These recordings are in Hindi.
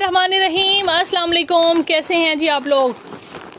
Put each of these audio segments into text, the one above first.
बिस्मिल्लाहिर्रहमानिर्रहीम। अस्सलाम वालेकुम, कैसे हैं जी आप लोग।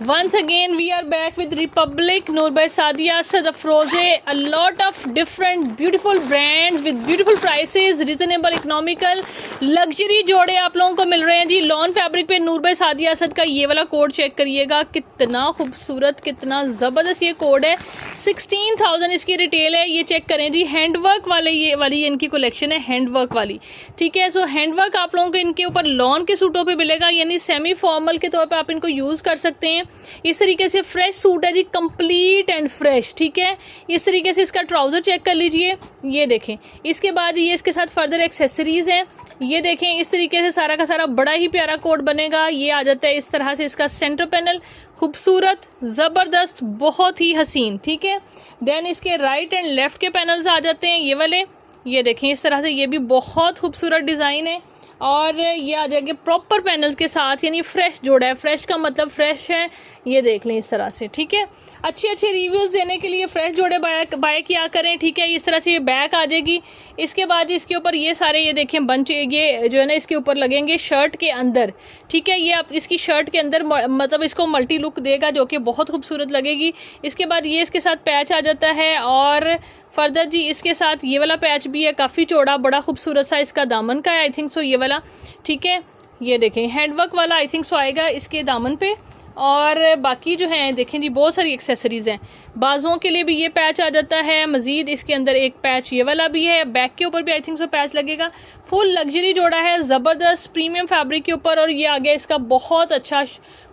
Once again we are back with Republic Noor by Sadia Asad Afroze. A lot of different beautiful brands with beautiful prices, reasonable economical luxury जोड़े आप लोगों को मिल रहे हैं जी। लॉन फैब्रिक पे नूर बाय सादिया असद का ये वाला कोड चेक करिएगा, कितना खूबसूरत, कितना ज़बरदस्त ये कोड है। 16,000 इसकी रिटेल है। ये चेक करें जी, हैंडवर्क वाले ये वाली इनकी कलेक्शन है, हैंडवर्क वाली, ठीक है। सो हैंडवर्क आप लोगों को इनके ऊपर लॉन के सूटों पे मिलेगा, यानी सेमी फॉर्मल के तौर पे आप इनको यूज़ कर सकते हैं। इस तरीके से फ्रेश सूट है जी, कंप्लीट एंड फ्रेश, ठीक है। इस तरीके से इसका ट्राउज़र चेक कर लीजिए, ये देखें। इसके बाद ये इसके साथ फर्दर एक्सेसरीज़ हैं, ये देखें। इस तरीके से सारा का सारा बड़ा ही प्यारा कोट बनेगा। ये आ जाता है इस तरह से, इसका सेंटर पैनल खूबसूरत, ज़बरदस्त, बहुत ही हसीन, ठीक है। देन इसके राइट एंड लेफ्ट के पैनल्स आ जाते हैं ये वाले, ये देखें इस तरह से, ये भी बहुत खूबसूरत डिज़ाइन है। और ये आ जाएंगे प्रॉपर पैनल्स के साथ, यानी फ्रेश जोड़ा है। फ्रेश का मतलब फ्रेश है, ये देख लें इस तरह से, ठीक है। अच्छे अच्छे रिव्यूज़ देने के लिए फ्रेश जोड़े बाय किया करें, ठीक है। इस तरह से ये बैक आ जाएगी। इसके बाद इसके ऊपर ये सारे, ये देखें बंच, ये जो है ना इसके ऊपर लगेंगे शर्ट के अंदर, ठीक है। ये आप इसकी शर्ट के अंदर मतलब इसको मल्टी लुक देगा, जो कि बहुत खूबसूरत लगेगी। इसके बाद ये इसके साथ पैच आ जाता है, और फर्दर जी इसके साथ ये वाला पैच भी है, काफ़ी चौड़ा, बड़ा खूबसूरत सा इसका दामन का है, आई थिंक सो ये वाला, ठीक है। ये देखें हैंडवर्क वाला आई थिंक सो आएगा इसके दामन पे। और बाकी जो है देखें जी, बहुत सारी एक्सेसरीज़ हैं। बाजुओं के लिए भी ये पैच आ जाता है, मज़ीद इसके अंदर एक पैच ये वाला भी है, बैक के ऊपर भी आई थिंक सो पैच लगेगा। फुल लग्जरी जोड़ा है, ज़बरदस्त प्रीमियम फैब्रिक के ऊपर। और ये आ गया इसका बहुत अच्छा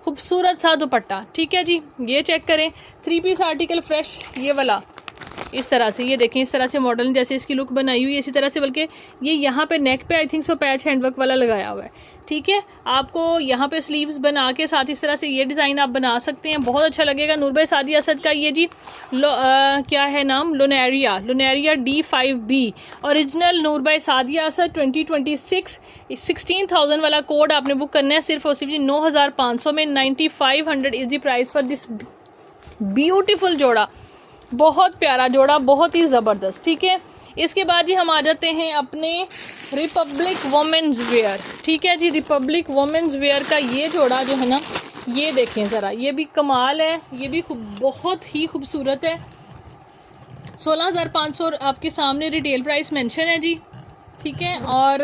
खूबसूरत सा दुपट्टा, ठीक है जी। ये चेक करें, 3 पीस आर्टिकल फ्रेश ये वाला, इस तरह से, ये देखें इस तरह से मॉडल जैसे इसकी लुक बनाई हुई है, इसी तरह से। बल्कि ये यहाँ पे नेक पे I think so patch handwork वाला लगाया हुआ है, ठीक है। आपको यहाँ पे स्लीव्स बना के साथ इस तरह से ये डिज़ाइन आप बना सकते हैं, बहुत अच्छा लगेगा। नूर बाय सादिया असद का ये जी क्या है नाम, लुनेरिया D5B original Noor by Sadia Asad 2026 16,000 वाला कोड आपने बुक करना है सिर्फ और सिर्फ जी 9,500 में। 9,500 is the price for this beautiful जोड़ा, बहुत प्यारा जोड़ा, बहुत ही ज़बरदस्त, ठीक है। इसके बाद जी हम आ जाते हैं अपने रिपब्लिक वुमेन्स वेयर, ठीक है जी। रिपब्लिक वुमेन्स वेयर का ये जोड़ा जो है ना, ये देखें ज़रा, ये भी कमाल है, ये भी बहुत ही खूबसूरत है। 16,500 आपके सामने रिटेल प्राइस मेंशन है जी, ठीक है। और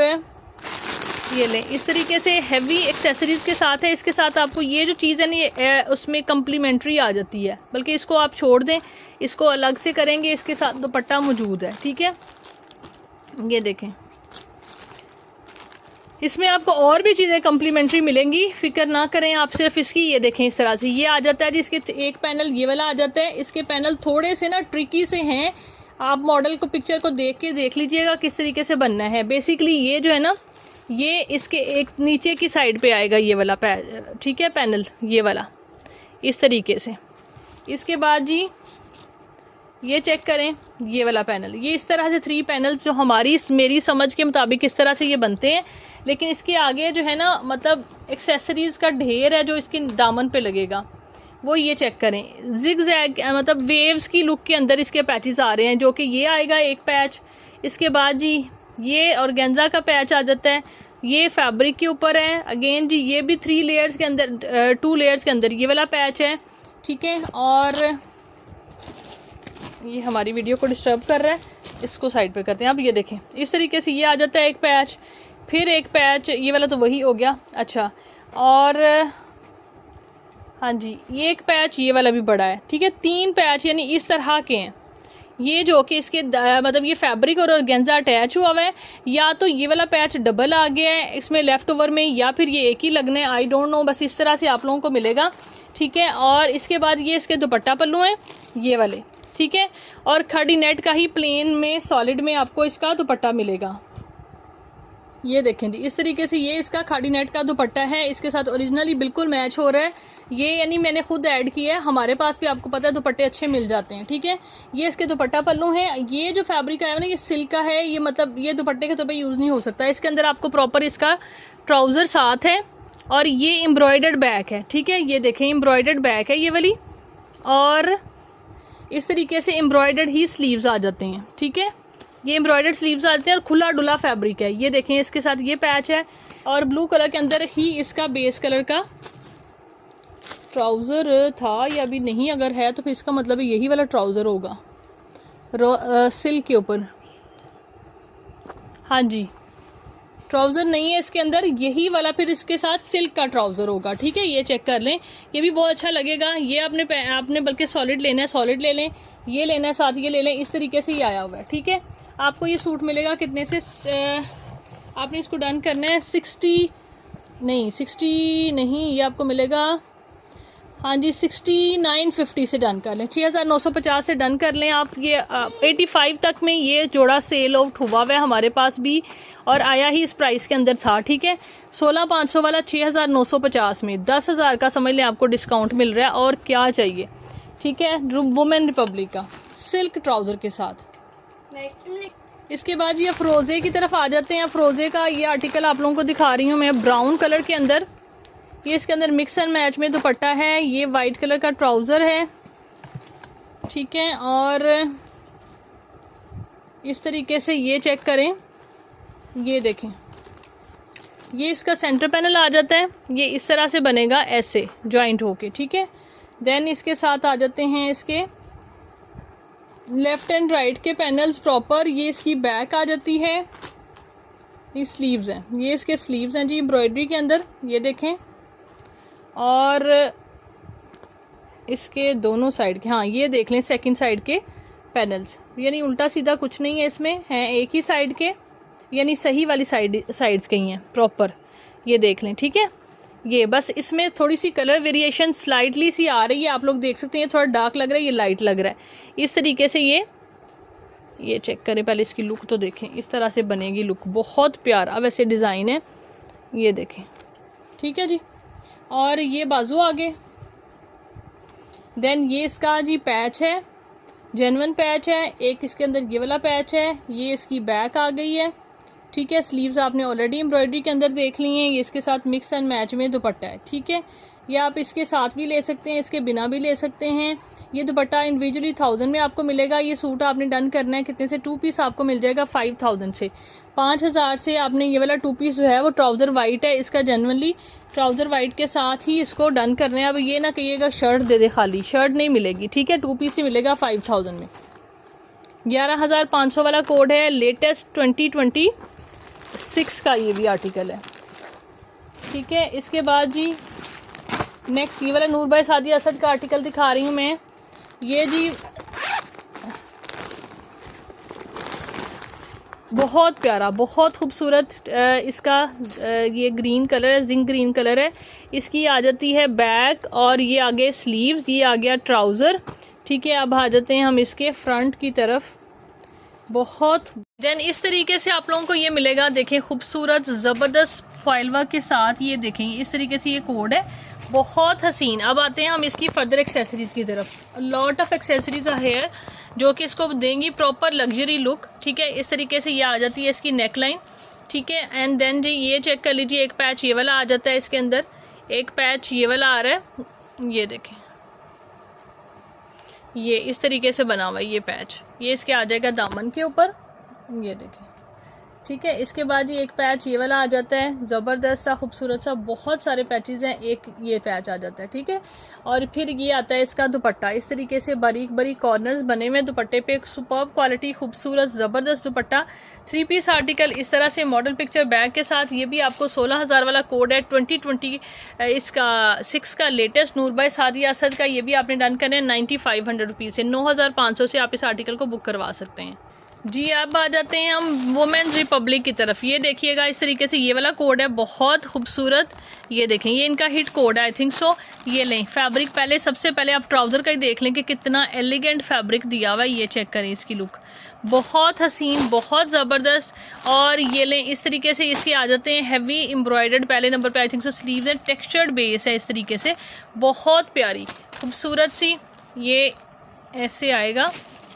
ये लें, इस तरीके से हैवी एक्सेसरीज़ के साथ है। इसके साथ आपको ये जो चीज़ है ना, ये उसमें कम्प्लीमेंट्री आ जाती है, बल्कि इसको आप छोड़ दें, इसको अलग से करेंगे। इसके साथ दुपट्टा मौजूद है, ठीक है। ये देखें, इसमें आपको और भी चीज़ें कम्प्लीमेंट्री मिलेंगी, फिक्र ना करें आप सिर्फ इसकी। ये देखें इस तरह से ये आ जाता है जी, इसके एक पैनल ये वाला आ जाता है। इसके पैनल थोड़े से ना ट्रिकी से हैं, आप मॉडल को, पिक्चर को देख के देख लीजिएगा किस तरीके से बनना है। बेसिकली ये जो है ना, ये इसके एक नीचे की साइड पे आएगा ये वाला ठीक है, पैनल ये वाला इस तरीके से। इसके बाद जी ये चेक करें, ये वाला पैनल, ये इस तरह से 3 पैनल्स जो मेरी समझ के मुताबिक इस तरह से ये बनते हैं। लेकिन इसके आगे जो है ना, मतलब एक्सेसरीज़ का ढेर है जो इसके दामन पे लगेगा, वो ये चेक करें। जिग जैग मतलब वेव्स की लुक के अंदर इसके पैचेस आ रहे हैं, जो कि ये आएगा एक पैच। इसके बाद जी ये ऑर्गेन्जा का पैच आ जाता है, ये फैब्रिक के ऊपर है। अगेन जी ये भी 3 लेयर्स के अंदर, 2 लेयर्स के अंदर ये वाला पैच है, ठीक है। और ये हमारी वीडियो को डिस्टर्ब कर रहा है, इसको साइड पे करते हैं। अब ये देखें इस तरीके से ये आ जाता है एक पैच, फिर एक पैच, ये वाला तो वही हो गया, अच्छा। और हाँ जी, ये एक पैच, ये वाला भी बड़ा है, ठीक है। 3 पैच यानी इस तरह के हैं ये, जो कि इसके मतलब ये फैब्रिक और ऑर्गेन्जा अटैच हुआ हुआ है। या तो ये वाला पैच डबल आ गया है इसमें लेफ्ट ओवर में, या फिर ये एक ही लगना है, आई डोंट नो। बस इस तरह से आप लोगों को मिलेगा, ठीक है। और इसके बाद ये इसके दुपट्टा पल्लू हैं ये वाले, ठीक है। और खड़ी नेट का ही प्लेन में सॉलिड में आपको इसका दुपट्टा मिलेगा। ये देखें जी इस तरीके से ये इसका खाड़ी नेट का दुपट्टा है, इसके साथ ओरिजिनली बिल्कुल मैच हो रहा है ये, यानी मैंने खुद ऐड किया है। हमारे पास भी आपको पता है दुपट्टे अच्छे मिल जाते हैं, ठीक है। ये इसके दुपट्टा पल्लू है। ये जो फैब्रिक है ना, ये सिल्क का है, ये मतलब ये दुपट्टे के तौर पे यूज़ नहीं हो सकता। इसके अंदर आपको प्रॉपर इसका ट्राउज़र साथ है, और ये एम्ब्रॉयडर्ड बैक है, ठीक है। ये देखें एम्ब्रॉयडर्ड बैक है ये वाली, और इस तरीके से एम्ब्रॉयडर्ड ही स्लीव्स आ जाते हैं, ठीक है। ये एम्ब्रॉयडर्ड स्लीव्स आते हैं और खुला डुला फैब्रिक है। ये देखें इसके साथ ये पैच है, और ब्लू कलर के अंदर ही इसका बेस कलर का ट्राउज़र था या अभी नहीं, अगर है तो फिर इसका मतलब यही वाला ट्राउज़र होगा सिल्क के ऊपर। हाँ जी, ट्राउज़र नहीं है इसके अंदर, यही वाला फिर इसके साथ सिल्क का ट्राउज़र होगा। ठीक है, ये चेक कर लें, ये भी बहुत अच्छा लगेगा। ये आपने बल्कि सॉलिड लेना है, सॉलिड ले लें, ये लेना है साथ, ये ले लें। इस तरीके से ये आया हुआ है। ठीक है, आपको ये सूट मिलेगा कितने से, आपने इसको डन करना है 60 नहीं, ये आपको मिलेगा, हाँ जी 6950 से डन कर लें, 6950 से डन कर लें आप। ये 85 तक में ये जोड़ा सेल आउट हुआ है हमारे पास भी, और आया ही इस प्राइस के अंदर था। ठीक है, 16500 वाला 6950 में 10,000 का समझ लें आपको डिस्काउंट मिल रहा है। और क्या चाहिए। ठीक है, वुमेन रिपब्लिक का सिल्क ट्राउज़र के साथ। इसके बाद ये अफरोज़े की तरफ आ जाते हैं। अफरोज़े का ये आर्टिकल आप लोगों को दिखा रही हूँ मैं, ब्राउन कलर के अंदर, ये इसके अंदर मिक्स एंड मैच में दुपट्टा है, ये वाइट कलर का ट्राउज़र है। ठीक है, और इस तरीके से ये चेक करें, ये देखें, ये इसका सेंटर पैनल आ जाता है, ये इस तरह से बनेगा ऐसे जॉइंट होके। ठीक है, देन इसके साथ आ जाते हैं इसके लेफ़्ट एंड राइट के पैनल्स प्रॉपर। ये इसकी बैक आ जाती है, ये स्लीव्स हैं, ये इसके स्लीव्स हैं जी एम्ब्रॉयडरी के अंदर, ये देखें। और इसके दोनों साइड के, हाँ ये देख लें सेकंड साइड के पैनल्स, यानी उल्टा सीधा कुछ नहीं है इसमें, हैं एक ही साइड के, यानी सही वाली साइड्स के ही हैं प्रॉपर, ये देख लें। ठीक है, ये बस इसमें थोड़ी सी कलर वेरिएशन स्लाइटली सी आ रही है, आप लोग देख सकते हैं, थोड़ा डार्क लग रहा है, ये लाइट लग रहा है। इस तरीके से ये चेक करें, पहले इसकी लुक तो देखें, इस तरह से बनेगी लुक, बहुत प्यारा वैसे डिज़ाइन है, ये देखें। ठीक है जी, और ये बाजू आगे, देन ये इसका जी पैच है, जेन्युइन पैच है, एक इसके अंदर ये वाला पैच है, ये इसकी बैक आ गई है। ठीक है, स्लीव्स आपने ऑलरेडी एम्ब्रॉयडरी के अंदर देख ली हैं, ये इसके साथ मिक्स एंड मैच में दुपट्टा है। ठीक है, ये आप इसके साथ भी ले सकते हैं, इसके बिना भी ले सकते हैं। ये दुपट्टा इंडिविजुअली 1000 में आपको मिलेगा। ये सूट आपने डन करना है कितने से, 2 पीस आपको मिल जाएगा 5000 से, 5000 से आपने ये वाला 2 पीस जो है वो ट्राउज़र वाइट है, इसका जेन्युइनली ट्राउज़र वाइट के साथ ही इसको डन करना है। अब ये ना कहिएगा शर्ट दे दे, खाली शर्ट नहीं मिलेगी। ठीक है, 2 पीस ही मिलेगा 5000 में। 11500 वाला कोड है, लेटेस्ट 2026 का ये भी आर्टिकल है। ठीक है, इसके बाद जी नेक्स्ट ये वाला नूर बाय सादिया असद का आर्टिकल दिखा रही हूँ मैं। ये जी बहुत प्यारा, बहुत खूबसूरत इसका ये ग्रीन कलर है, जिंक ग्रीन कलर है। इसकी आ जाती है बैक, और ये आगे स्लीव्स, ये आ गया ट्राउज़र। ठीक है, अब आ जाते हैं हम इसके फ्रंट की तरफ। बहुत देन इस तरीके से आप लोगों को ये मिलेगा, देखें खूबसूरत ज़बरदस्त फाइल वर्क के साथ। ये देखें इस तरीके से ये कोड है, बहुत हसीन। अब आते हैं हम इसकी फर्दर एक्सेसरीज़ की तरफ। लॉट ऑफ एक्सेसरीज है हेयर जो कि इसको देंगी प्रॉपर लग्जरी लुक। ठीक है, इस तरीके से ये आ जाती है इसकी नेक लाइन। ठीक है, एंड देन जी ये चेक कर लीजिए, एक पैच ये वाला आ जाता है इसके अंदर, एक पैच ये वाला आ रहा है, ये देखें, ये इस तरीके से बना हुआ है ये पैच, ये इसके आ जाएगा दामन के ऊपर, ये देखें। ठीक है, इसके बाद ये एक पैच ये वाला आ जाता है, ज़बरदस्त सा खूबसूरत सा, बहुत सारे पैचेस हैं, एक ये पैच आ जाता है। ठीक है, और फिर ये आता है इसका दुपट्टा, इस तरीके से बारीक बारीक कॉर्नर्स बने हुए दुपट्टे पे, सुपर्ब क्वालिटी खूबसूरत ज़बरदस्त दुपट्टा। 3 पीस आर्टिकल इस तरह से मॉडल पिक्चर बैग के साथ। ये भी आपको 16000 वाला कोड है, 2020 इसका 6 का latest Noor by Sadia Asad का। ये भी आपने डन करना है 9500 रुपीज़ से, 9500 से आप इस आर्टिकल को बुक करवा सकते हैं जी। अब आ जाते हैं हम वुमेन्स रिपब्लिक की तरफ। ये देखिएगा इस तरीके से ये वाला कोड है, बहुत खूबसूरत। ये देखें, ये इनका हिट कोड है आई थिंक सो। ये लें फैब्रिक, पहले सबसे पहले आप ट्राउज़र का ही देख लें कि कितना एलिगेंट फैब्रिक दिया हुआ है। ये चेक करें इसकी लुक, बहुत हसीन, बहुत ज़बरदस्त। और ये लें इस तरीके से इसके आ जाते हैं हैवी एम्ब्रॉयडर्ड, पहले नंबर पे आई थिंक सो स्लीव्स है, टेक्सचर्ड बेस है इस तरीके से, बहुत प्यारी खूबसूरत सी। ये ऐसे आएगा,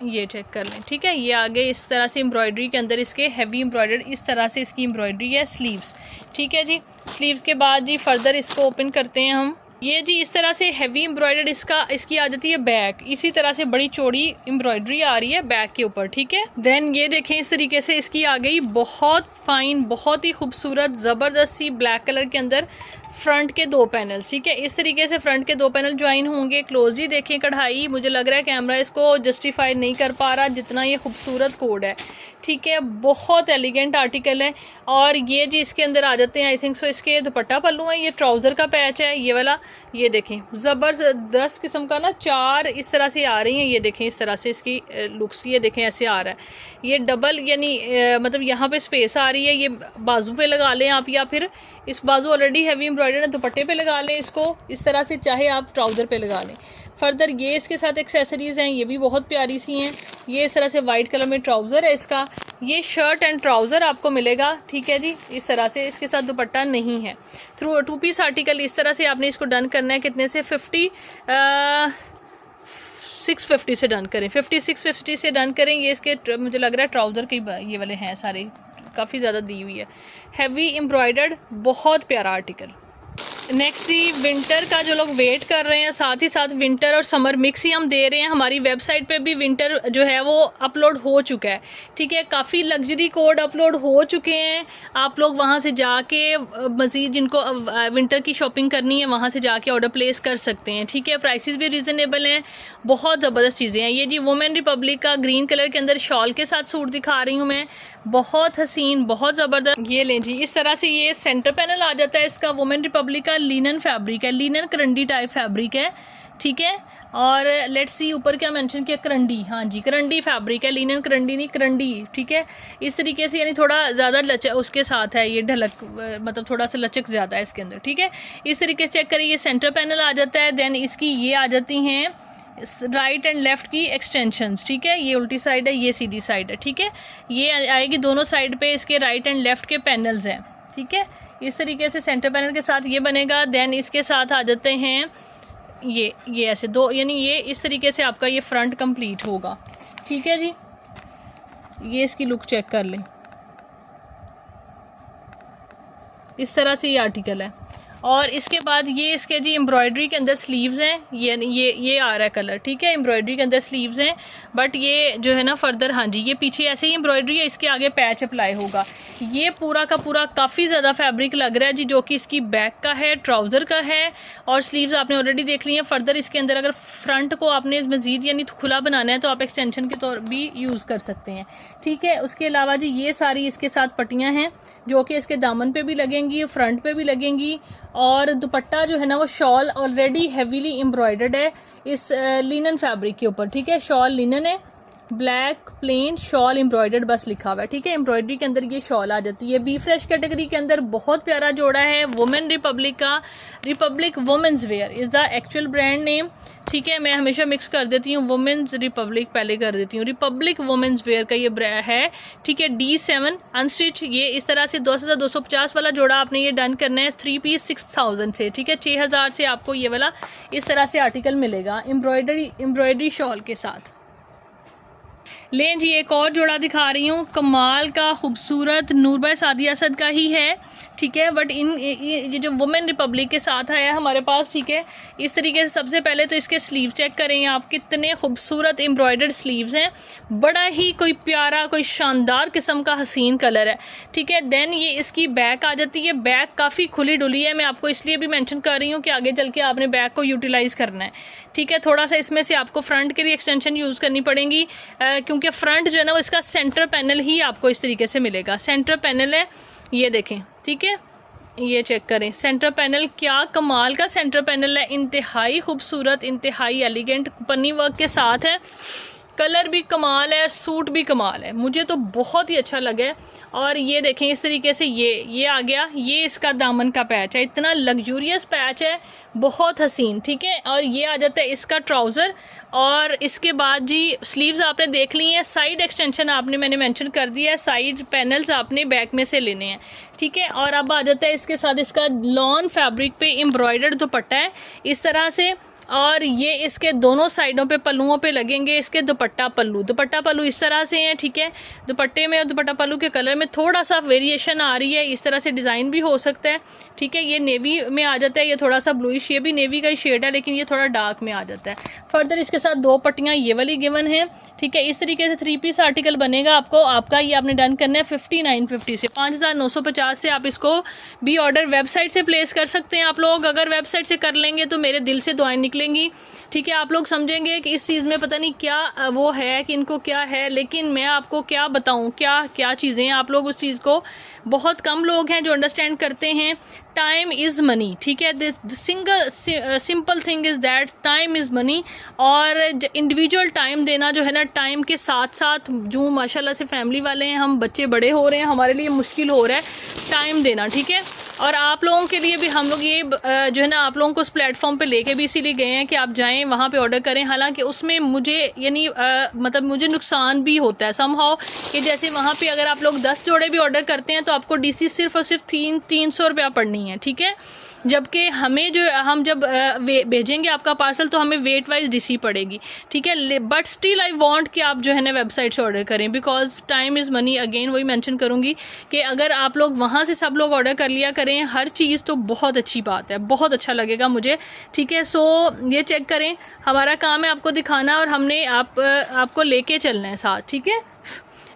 ये चेक कर लें। ठीक है, ये आगे इस तरह से एम्ब्रॉयडरी के अंदर इसके हैवी एम्ब्रॉयडर्ड इस तरह से इसकी एम्ब्रॉयडरी है, स्लीव्स। ठीक है जी, स्लीव्स के बाद जी फर्दर इसको ओपन करते हैं हम। ये जी इस तरह से हैवी एम्ब्रॉयडर्ड इसकी आ जाती है बैक, इसी तरह से बड़ी चौड़ी एम्ब्रॉयडरी आ रही है बैक के ऊपर, ठीक है। देन ये देखें इस तरीके से इसकी आ गई बहुत फाइन, बहुत ही खूबसूरत ज़बरदस्त सी ब्लैक कलर के अंदर फ्रंट के 2 पैनल, ठीक है। इस तरीके से फ्रंट के 2 पैनल ज्वाइन होंगे। क्लोजली देखें कढ़ाई, मुझे लग रहा है कैमरा इसको जस्टिफाई नहीं कर पा रहा जितना ये खूबसूरत कोड है, ठीक है। बहुत एलिगेंट आर्टिकल है। और ये जी इसके अंदर आ जाते हैं, आई थिंक सो इसके दुपट्टा पल्लू है, ये ट्राउज़र का पैच है ये वाला। ये देखें ज़बरदस्त किस्म का ना 4 इस तरह से आ रही हैं, ये देखें इस तरह से इसकी लुक्स, ये देखें ऐसे आ रहा है। ये डबल यानी मतलब यहाँ पे स्पेस आ रही है, ये बाजू पे लगा लें आप, या फिर इस बाजू ऑलरेडी हैवी एम्ब्रॉयडर्ड है दुपट्टे पे लगा लें इसको इस तरह से, चाहे आप ट्राउज़र पे लगा लें। फर्दर ये इसके साथ एक्सेसरीज़ हैं, ये भी बहुत प्यारी सी हैं। ये इस तरह से वाइट कलर में ट्राउज़र है इसका, ये शर्ट एंड ट्राउज़र आपको मिलेगा, ठीक है जी। इस तरह से इसके साथ दुपट्टा नहीं है। 2 पीस आर्टिकल इस तरह से आपने इसको डन करना है। कितने से 650 से डन करें, 650 से डन करें। ये इसके मुझे लग रहा है ट्राउज़र के ये वाले हैं सारे, काफ़ी ज़्यादा दी हुई है, हैवी एम्ब्रॉयडर्ड, बहुत प्यारा आर्टिकल। नेक्स्ट जी विंटर का जो लोग वेट कर रहे हैं, साथ ही साथ विंटर और समर मिक्स ही हम दे रहे हैं। हमारी वेबसाइट पे भी विंटर जो है वो अपलोड हो चुका है, ठीक है। काफ़ी लग्जरी कोड अपलोड हो चुके हैं, आप लोग वहाँ से जाके मज़ीद जिनको विंटर की शॉपिंग करनी है वहाँ से जाके ऑर्डर प्लेस कर सकते हैं, ठीक है। प्राइसेस भी रीज़नेबल हैं, बहुत ज़बरदस्त चीज़ें हैं। ये जी वुमेन रिपब्लिक का ग्रीन कलर के अंदर शॉल के साथ सूट दिखा रही हूँ मैं, बहुत हसीन, बहुत ज़बरदस्त। ये लें जी इस तरह से ये सेंटर पैनल आ जाता है इसका। वुमेन रिपब्लिक का लिनन फैब्रिक है, लिनन करंडी टाइप फैब्रिक है, ठीक है। और लेट्स सी ऊपर क्या मेंशन किया, करंडी, हाँ जी करंडी फैब्रिक है, लिनन करंडी नहीं करंडी, ठीक है। इस तरीके से यानी थोड़ा ज़्यादा लचक उसके साथ है, ये ढलक मतलब थोड़ा सा लचक ज़्यादा है इसके अंदर, ठीक है। इस तरीके से चेक करिए, ये सेंटर पैनल आ जाता है। देन इसकी ये आ जाती हैं राइट एंड लेफ्ट की एक्सटेंशंस, ठीक है। ये उल्टी साइड है, ये सीधी साइड है, ठीक है। ये आएगी दोनों साइड पे इसके राइट एंड लेफ्ट के पैनल्स हैं, ठीक है। इस तरीके से सेंटर पैनल के साथ ये बनेगा। देन इसके साथ आ जाते हैं ये ऐसे 2, यानी ये इस तरीके से आपका ये फ्रंट कंप्लीट होगा, ठीक है जी। ये इसकी लुक चेक कर लें, इस तरह से ये आर्टिकल है। और इसके बाद ये इसके जी एम्ब्रॉयडरी के अंदर स्लीव्स हैं, ये आ रहा है कलर, ठीक है। एम्ब्रॉयडरी के अंदर स्लीव्स हैं, बट ये जो है ना फर्दर, हाँ जी ये पीछे ऐसे ही एम्ब्रॉयडरी है, इसके आगे पैच अप्लाई होगा। ये पूरा का पूरा काफ़ी ज़्यादा फैब्रिक लग रहा है जी, जो कि इसकी बैक का है, ट्राउज़र का है, और स्लीव्स आपने ऑलरेडी देख ली हैं। फर्दर इसके अंदर अगर फ्रंट को आपने मज़ीद यानी खुला बनाना है तो आप एक्सटेंशन के तौर भी यूज़ कर सकते हैं, ठीक है। उसके अलावा जी ये सारी इसके साथ पट्टियाँ हैं जो कि इसके दामन पे भी लगेंगी, फ्रंट पे भी लगेंगी। और दुपट्टा जो है ना वो शॉल ऑलरेडी हेवीली एम्ब्रॉयडर्ड है इस लिनन फैब्रिक के ऊपर, ठीक है। शॉल लिनन है, ब्लैक प्लेन शॉल एम्ब्रॉयडर्ड बस लिखा हुआ है, ठीक है। एम्ब्रॉयडरी के अंदर ये शॉल आ जाती है। बी फ्रेश कैटेगरी के अंदर बहुत प्यारा जोड़ा है वुमेन रिपब्लिक का। Republic women's where is the actual brand name, ठीक है। मैं हमेशा मिक्स कर देती हूँ, वुमेन्स रिपब्लिक पहले कर देती हूँ, रिपब्लिक वुमेन्स वेयर का ये है, ठीक है। D7 अनस्टिच, ये इस तरह से 2250 वाला जोड़ा आपने ये डन करना है 3 पीस 6000 से, ठीक है। 6000 से आपको ये वाला इस तरह से आर्टिकल मिलेगा एम्ब्रॉयडरी शॉल के साथ। लें जी एक और जोड़ा दिखा रही हूँ, कमाल का खूबसूरत, नूर बाय सादिया असद का ही है, ठीक है। बट ये जो वुमेन रिपब्लिक के साथ आया है हमारे पास, ठीक है। इस तरीके से सबसे पहले तो इसके स्लीव चेक करें आप, कितने खूबसूरत एम्ब्रॉयडर्ड स्लीव्स हैं, बड़ा ही कोई प्यारा, कोई शानदार किस्म का हसीन कलर है, ठीक है। देन ये इसकी बैक आ जाती है, बैक काफ़ी खुली डुली है। मैं आपको इसलिए भी मेंशन कर रही हूँ कि आगे चल के आपने बैक को यूटिलाइज़ करना है, ठीक है। थोड़ा सा इसमें से आपको फ्रंट के लिए एक्सटेंशन यूज़ करनी पड़ेगी, क्योंकि फ्रंट जो है ना वो इसका सेंटर पैनल ही आपको इस तरीके से मिलेगा। सेंटर पैनल है, ये देखें, ठीक है। ये चेक करें सेंटर पैनल, क्या कमाल का सेंटर पैनल है, इंतहाई खूबसूरत, इंतहाई एलिगेंट, पन्नी वर्क के साथ है। कलर भी कमाल है, सूट भी कमाल है, मुझे तो बहुत ही अच्छा लगा है। और ये देखें इस तरीके से ये आ गया, ये इसका दामन का पैच है, इतना लग्जूरियस पैच है, बहुत हसीन, ठीक है। और ये आ जाता है इसका ट्राउज़र। और इसके बाद जी स्लीव्स आपने देख ली हैं, साइड एक्सटेंशन मैंने मेंशन कर दिया है, साइड पैनल्स आपने बैक में से लेने हैं, ठीक है। और अब आ जाता है इसके साथ इसका लॉन फैब्रिक पे एम्ब्रॉयडर्ड दुपट्टा है इस तरह से, और ये इसके दोनों साइडों पे पल्लुओं पे लगेंगे इसके दुपट्टा पल्लू इस तरह से हैं, ठीक है। दुपट्टे में और दुपट्टा पल्लू के कलर में थोड़ा सा वेरिएशन आ रही है, इस तरह से डिज़ाइन भी हो सकता है, ठीक है। ये नेवी में आ जाता है, ये थोड़ा सा ब्लूइश, ये भी नेवी का ही शेड है लेकिन ये थोड़ा डार्क में आ जाता है। फर्दर इसके साथ 2 पट्टियाँ ये वाली गिवन है, ठीक है। इस तरीके से 3 पीस आर्टिकल बनेगा आपका ये आपने डन करना है 5950 से, 5950 से आप इसको भी ऑर्डर वेबसाइट से प्लेस कर सकते हैं आप लोग। अगर वेबसाइट से कर लेंगे तो मेरे दिल से दुआएं निकलेंगी, ठीक है। आप लोग समझेंगे कि इस चीज़ में पता नहीं क्या वो है कि इनको क्या है, लेकिन मैं आपको क्या बताऊं क्या क्या चीज़ें हैं। आप लोग उस चीज़ को, बहुत कम लोग हैं जो अंडरस्टैंड करते हैं। टाइम इज़ मनी, ठीक है। The simple thing is that time is money. और इंडिविजुअल टाइम देना जो है ना, टाइम के साथ साथ जो माशाल्लाह से फैमिली वाले हैं, हम बच्चे बड़े हो रहे हैं, हमारे लिए मुश्किल हो रहा है टाइम देना, ठीक है। और आप लोगों के लिए भी हम लोग ये जो है ना, आप लोगों को उस प्लेटफॉर्म पे लेके भी इसीलिए गए हैं कि आप जाएं वहाँ पे ऑर्डर करें। हालांकि उसमें मुझे यानी मतलब मुझे नुकसान भी होता है समहाउ, कि जैसे वहाँ पे अगर आप लोग 10 जोड़े भी ऑर्डर करते हैं तो आपको डीसी सिर्फ और सिर्फ 300 रुपया पड़नी है, ठीक है। जबकि हमें जो हम जब भेजेंगे आपका पार्सल तो हमें वेट वाइज डीसी पड़ेगी, ठीक है। बट स्टिल आई वांट कि आप जो है ना वेबसाइट से ऑर्डर करें, because time is money. Again वही मेंशन करूँगी कि अगर आप लोग वहाँ से सब लोग ऑर्डर कर लिया करें हर चीज़ तो बहुत अच्छी बात है, बहुत अच्छा लगेगा मुझे, ठीक है। सो ये चेक करें, हमारा काम है आपको दिखाना और हमने आपको लेके चलना है साथ, ठीक है।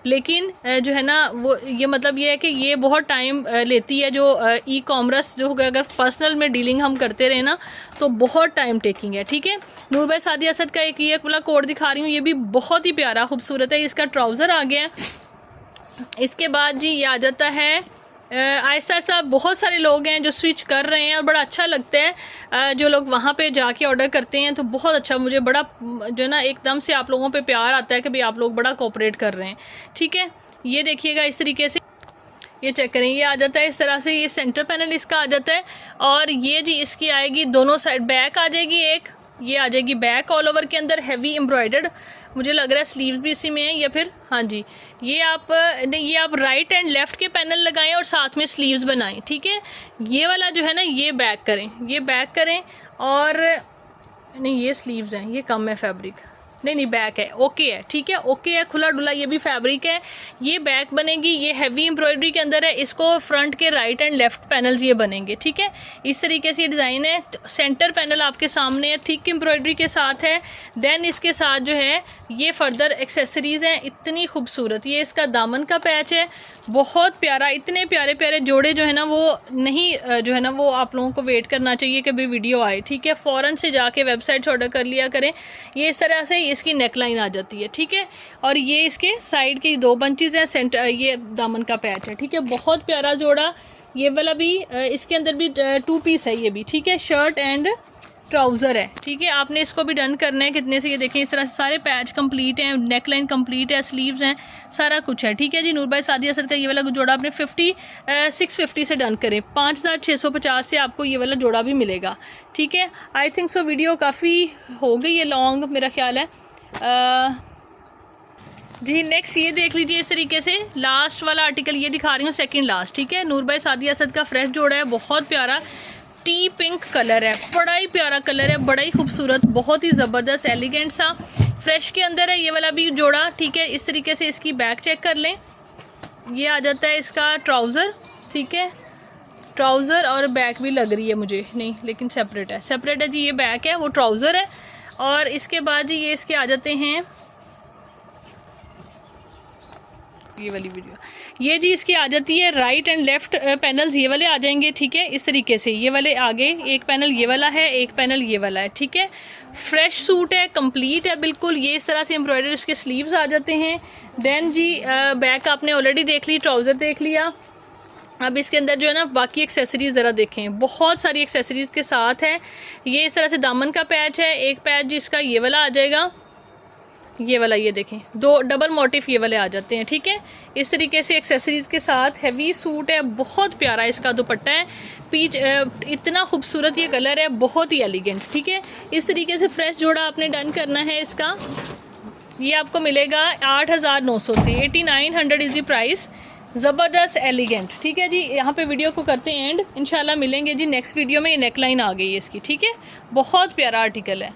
लेकिन जो है ना वो ये मतलब ये है कि ये बहुत टाइम लेती है, जो ई कॉमर्स जो अगर पर्सनल में डीलिंग हम करते रहे ना तो बहुत टाइम टेकिंग है, ठीक है। नूर भाई सादिया असद का एक ये वाला कोड दिखा रही हूँ, ये भी बहुत ही प्यारा खूबसूरत है। इसका ट्राउज़र आ गया है। इसके बाद जी ये आ जाता है आहिस्ता आहिस्ता बहुत सारे लोग हैं जो स्विच कर रहे हैं और बड़ा अच्छा लगता है जो लोग वहाँ पे जाके ऑर्डर करते हैं, तो बहुत अच्छा, मुझे बड़ा जो है ना एकदम से आप लोगों पे प्यार आता है कि भाई आप लोग बड़ा कोऑपरेट कर रहे हैं, ठीक है। ये देखिएगा इस तरीके से, ये चेक करें, ये आ जाता है इस तरह से, ये सेंटर पैनल इसका आ जाता है। और ये जी इसकी आएगी दोनों साइड, बैक आ जाएगी एक, ये आ जाएगी बैक ऑल ओवर के अंदर हैवी एम्ब्रॉयडर्ड, मुझे लग रहा है स्लीव्स भी इसी में है, या फिर हाँ जी ये आप राइट एंड लेफ़्ट के पैनल लगाएं और साथ में स्लीव्स बनाएं, ठीक है। ये वाला जो है ना ये बैक करें, ये बैक करें, और नहीं ये स्लीव्स हैं, ये कम है फैब्रिक, नहीं बैक है, ओके है, ठीक है, ओके है, खुला डुला ये भी फैब्रिक है। ये बैक बनेगी, ये हैवी एम्ब्रॉयडरी के अंदर है, इसको फ्रंट के राइट एंड लेफ्ट पैनल्स ये बनेंगे, ठीक है। इस तरीके से ये डिज़ाइन है। सेंटर पैनल आपके सामने है, थिक एम्ब्रॉयडरी के साथ है। देन इसके साथ जो है ये फर्दर एक्सेसरीज़ हैं, इतनी खूबसूरत। ये इसका दामन का पैच है, बहुत प्यारा। इतने प्यारे प्यारे जोड़े जो है ना वो नहीं जो है ना वो आप लोगों को वेट करना चाहिए कि भाई वीडियो आए, ठीक है। फ़ौरन से जाके वेबसाइट से ऑर्डर कर लिया करें। ये इस तरह से इसकी नेकलाइन आ जाती है, ठीक है। और ये इसके साइड की 2 बंचेज़ हैं, सेंटर ये दामन का पैच है, ठीक है। बहुत प्यारा जोड़ा। ये वाला भी इसके अंदर भी 2 पीस है ये भी, ठीक है। शर्ट एंड ट्राउज़र है, ठीक है। आपने इसको भी डन करना है कितने से, ये देखें इस तरह से सारे पैच कंप्लीट हैं, नेकलाइन कंप्लीट है, स्लीव्स हैं, सारा कुछ है, ठीक है जी। नूर भाई सादिया असद का ये वाला जोड़ा आपने 650 से डन करें, 5650 से आपको ये वाला जोड़ा भी मिलेगा, ठीक है। आई थिंक सो वीडियो काफ़ी हो गई है लॉन्ग, मेरा ख्याल है। जी नेक्स्ट ये देख लीजिए इस तरीके से, लास्ट वाला आर्टिकल ये दिखा रही हूँ, सेकंड लास्ट, ठीक है। नूर भाई सादिया असद का फ्रेश जोड़ा है, बहुत प्यारा टी पिंक कलर है, बड़ा ही प्यारा कलर है, बड़ा ही खूबसूरत, बहुत ही ज़बरदस्त एलिगेंट सा फ्रेश के अंदर है ये वाला भी जोड़ा, ठीक है। इस तरीके से इसकी बैक चेक कर लें, ये आ जाता है इसका ट्राउज़र, ठीक है। ट्राउज़र और बैक भी लग रही है मुझे, नहीं लेकिन सेपरेट है जी, ये बैक है, वो ट्राउज़र है। और इसके बाद जी ये इसके आ जाते हैं, ये वाली वीडियो, ये जी इसकी आ जाती है राइट एंड लेफ्ट पैनल्स ये वाले आ जाएंगे, ठीक है। इस तरीके से ये वाले आगे, एक पैनल ये वाला है, एक पैनल ये वाला है, ठीक है। फ्रेश सूट है, कंप्लीट है बिल्कुल। ये इस तरह से एम्ब्रॉयडरी इसके स्लीव्स आ जाते हैं। देन जी बैक आपने ऑलरेडी देख ली, ट्राउज़र देख लिया। अब इसके अंदर जो है ना बाकी एक्सेसरीज़ ज़रा देखें, बहुत सारी एक्सेसरीज़ के साथ है। ये इस तरह से दामन का पैच है, एक पैच जिसका ये वाला आ जाएगा, ये वाला ये देखें, 2 डबल मोटिफ ये वाले आ जाते हैं, ठीक है। इस तरीके से एक्सेसरीज़ के साथ हैवी सूट है, बहुत प्यारा इसका दुपट्टा है, पीच इतना खूबसूरत ये कलर है, बहुत ही एलिगेंट, ठीक है। इस तरीके से फ्रेश जोड़ा आपने डन करना है इसका। ये आपको मिलेगा 8900 से, 8900 इज़ द प्राइस, ज़बरदस्त एलिगेंट। ठीक है जी, यहाँ पे वीडियो को करते हैं एंड, इंशाल्लाह मिलेंगे जी नेक्स्ट वीडियो में। ये नेकलाइन आ गई है इसकी, ठीक है, बहुत प्यारा आर्टिकल है।